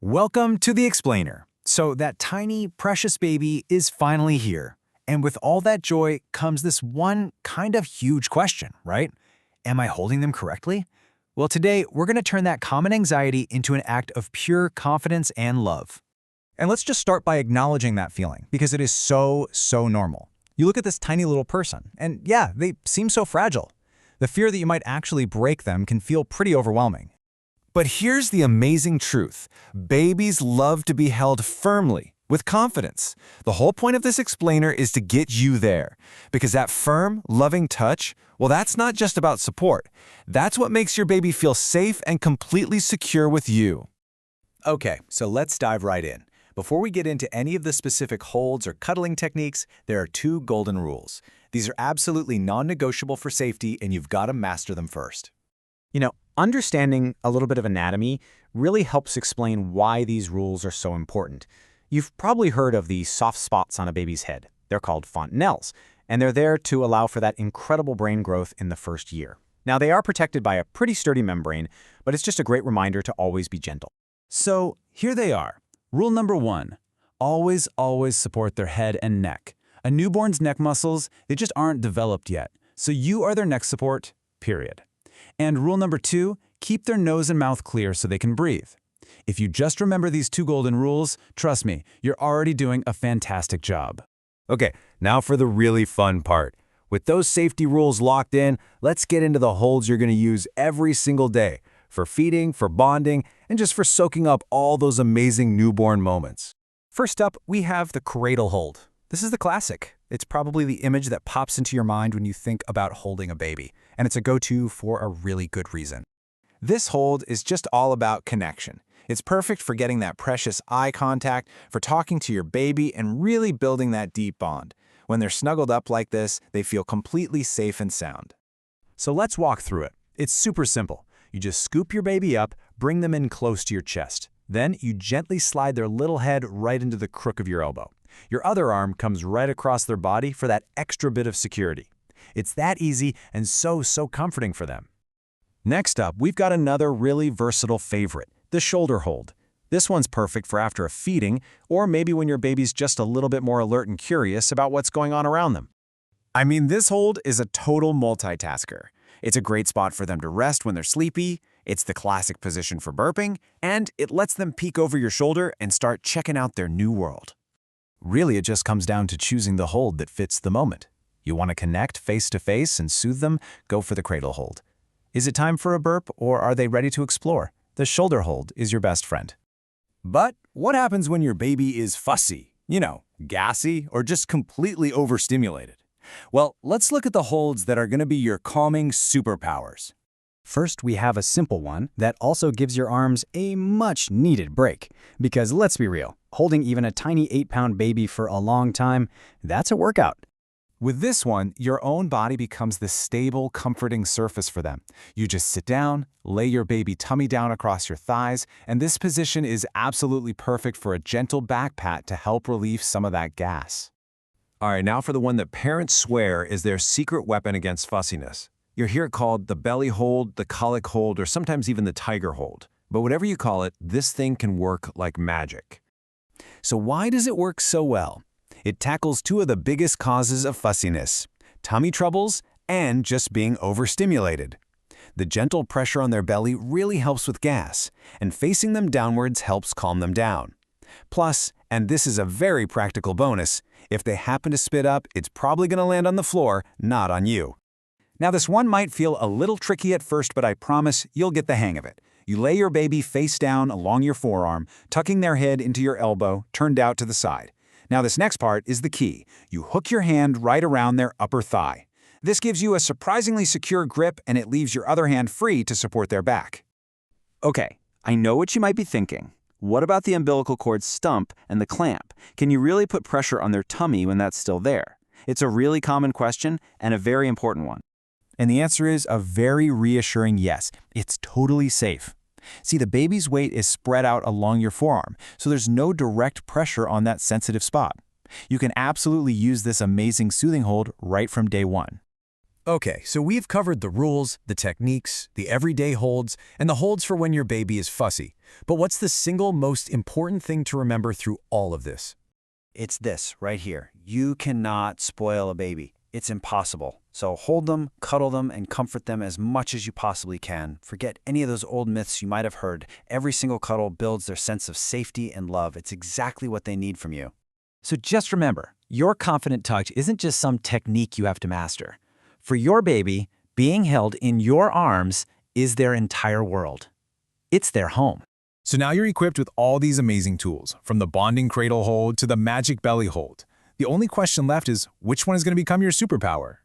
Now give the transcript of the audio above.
Welcome to The Explainer. So that tiny, precious baby is finally here. And with all that joy comes this one kind of huge question, right? Am I holding them correctly? Well, today we're going to turn that common anxiety into an act of pure confidence and love. And let's just start by acknowledging that feeling, because it is so normal. You look at this tiny little person, and yeah, they seem so fragile. The fear that you might actually break them can feel pretty overwhelming. But here's the amazing truth. Babies love to be held firmly, with confidence. The whole point of this explainer is to get you there. Because that firm, loving touch, well, that's not just about support. That's what makes your baby feel safe and completely secure with you. Okay, so let's dive right in. Before we get into any of the specific holds or cuddling techniques, there are two golden rules. These are absolutely non-negotiable for safety, and you've got to master them first. Understanding a little bit of anatomy really helps explain why these rules are so important. You've probably heard of the soft spots on a baby's head. They're called fontanelles, and they're there to allow for that incredible brain growth in the first year. Now, they are protected by a pretty sturdy membrane, but it's just a great reminder to always be gentle. So here they are. Rule number 1, always support their head and neck. A newborn's neck muscles, they just aren't developed yet, so you are their neck support, period. And rule number 2, keep their nose and mouth clear so they can breathe. If you just remember these two golden rules, trust me, you're already doing a fantastic job. Okay, now for the really fun part. With those safety rules locked in, let's get into the holds you're going to use every single day for feeding, for bonding, and just for soaking up all those amazing newborn moments. First up, we have the cradle hold. This is the classic. It's probably the image that pops into your mind when you think about holding a baby, and it's a go-to for a really good reason. This hold is just all about connection. It's perfect for getting that precious eye contact, for talking to your baby, and really building that deep bond. When they're snuggled up like this, they feel completely safe and sound. So let's walk through it. It's super simple. You just scoop your baby up, bring them in close to your chest. Then you gently slide their little head right into the crook of your elbow. Your other arm comes right across their body for that extra bit of security. It's that easy and so comforting for them. Next up, we've got another really versatile favorite, the shoulder hold. This one's perfect for after a feeding, or maybe when your baby's just a little bit more alert and curious about what's going on around them. I mean, this hold is a total multitasker. It's a great spot for them to rest when they're sleepy, it's the classic position for burping, and it lets them peek over your shoulder and start checking out their new world. Really, it just comes down to choosing the hold that fits the moment. You want to connect face to face and soothe them? Go for the cradle hold. Is it time for a burp, or are they ready to explore? The shoulder hold is your best friend. But what happens when your baby is fussy, gassy, or just completely overstimulated? Well, let's look at the holds that are going to be your calming superpowers. First, we have a simple one that also gives your arms a much-needed break. Because let's be real, holding even a tiny 8-pound baby for a long time, that's a workout. With this one, your own body becomes the stable, comforting surface for them. You just sit down, lay your baby tummy down across your thighs, and this position is absolutely perfect for a gentle back pat to help relieve some of that gas. All right, now for the one that parents swear is their secret weapon against fussiness. You'll hear it called the belly hold, the colic hold, or sometimes even the tiger hold. But whatever you call it, this thing can work like magic. So why does it work so well? It tackles two of the biggest causes of fussiness: tummy troubles and just being overstimulated. The gentle pressure on their belly really helps with gas, and facing them downwards helps calm them down. Plus, and this is a very practical bonus, if they happen to spit up, it's probably going to land on the floor, not on you. Now, this one might feel a little tricky at first, but I promise you'll get the hang of it. You lay your baby face down along your forearm, tucking their head into your elbow, turned out to the side. Now, this next part is the key. You hook your hand right around their upper thigh. This gives you a surprisingly secure grip, and it leaves your other hand free to support their back. Okay, I know what you might be thinking. What about the umbilical cord stump and the clamp? Can you really put pressure on their tummy when that's still there? It's a really common question and a very important one. And the answer is a very reassuring yes. It's totally safe. See, the baby's weight is spread out along your forearm, so there's no direct pressure on that sensitive spot. You can absolutely use this amazing soothing hold right from day one. Okay, so we've covered the rules, the techniques, the everyday holds, and the holds for when your baby is fussy. But what's the single most important thing to remember through all of this? It's this right here. You cannot spoil a baby. It's impossible. So hold them, cuddle them, and comfort them as much as you possibly can. Forget any of those old myths you might have heard. Every single cuddle builds their sense of safety and love. It's exactly what they need from you. So just remember, your confident touch isn't just some technique you have to master. For your baby, being held in your arms is their entire world. It's their home. So now you're equipped with all these amazing tools, from the bonding cradle hold to the magic belly hold. The only question left is, which one is going to become your superpower?